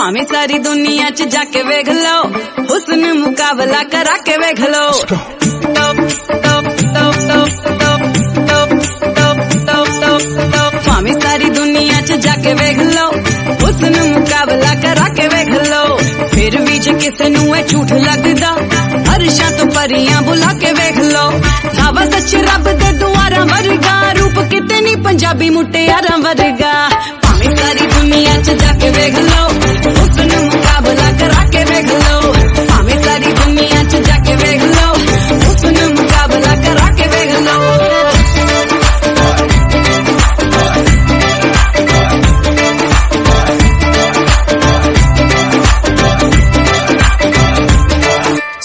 भावें सारी दुनिया च जाके वेख लो, हुस्न मुकाबला करा के वेख लो। भावें सारी दुनिया च जाके वेख लो, हुस्न मुकाबला करा के वेख लो। फिर भी जे किसे नू ए झूठ लगदा, हर्षां तो परियां बुला के वेख लो। धावा सच रब दे दुआरां वर्गा, रूप किते नी पंजाबी मुटियारां वर्गा। भावें सारी दुनिया च जाके वेख लो, हुस्न मुकाबला करा के वेख लो। भावें सारी दुनिया च जाके वेख लो, हुस्न मुकाबला करा के वेख लो।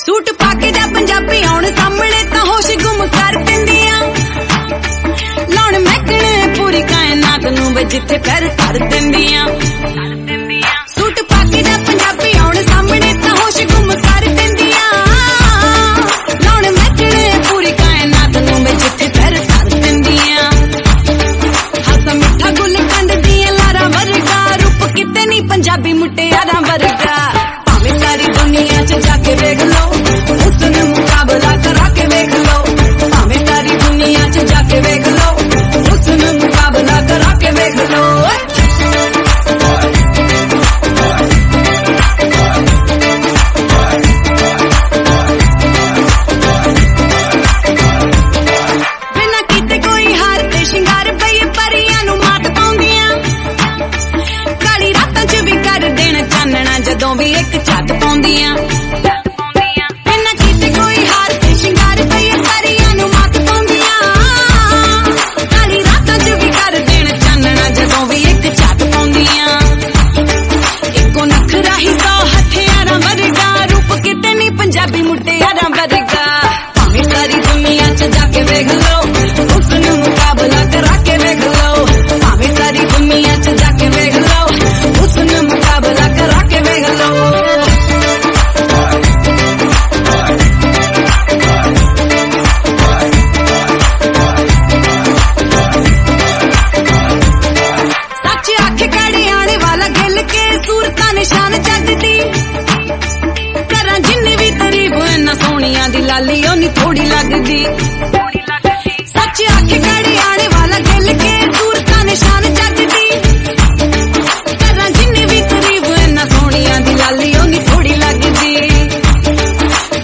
सूट पाके जा पंजाबी आउण सामने तां होश गुम कर दिंदियां, लाउण महकणे पूरी कायनात नूं वे जिथे पैर धर दिंदियां। सूट पाके जा पंजाबी आउण सामने तां होश गुम कर दिंदियां, लाउण महकणे पूरी कायनात नूं वे जिथे पैर धर दिंदियां। हस मिठा गुल कंद दियां लारां वर्गा, रूप किते नी पंजाबी मुटियारां वर्गा। भावें सारी दुनिया च जाके वेख लो, हुस्न मुकाबला करा के वेख लो। भावें सारी दुनिया च जाके वेख लो, हुस्न मुकाबला करा के वेख लो। बिना कीते कोई हार ते शिंगार पई परियां नू मात पाउंदियां, काली रातां च भी कर देण चानणा जदों भी एक झट पाउंदियां। बिना कीते कोई हार ते शिंगार पई परियां नू मात पाउंदियां, काली रातां च भी कर देण चानणा जदों भी एक झट पाउंदियां। इक्को नखरा ही 100 हथियारां वर्गा, रूप किते नी पंजाबी मुटियारां वर्गा। भावें सारी दुनिया च जाके वेख लो, हुस्न मुकाबला करा के वेख लो। भावें सारी दुनिया च जाके वेख लो, हुस्न मुकाबला करा के वेख लो। सच आखे कड़े आने वाला गिल के, सूरतां निशान जग दी। करां जिन्नी भी तारीफ इन्ना सोहणियां दी लाली ओ नी थोड़ी लगदी। सच आखे कड़े आने वाला गिल के, सूरतां निशान जग दी। करां जिन्नी भी तारीफ इन्ना सोहणियां दी लाली ओ नी थोड़ी लगदी।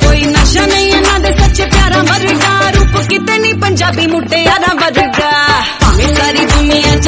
कोई नशा नहीं इन्हां दे सच्चे प्यारां वर्गा, रूप किते नी पंजाबी मुटियारां वर्गा। भावें सारी दुनिया च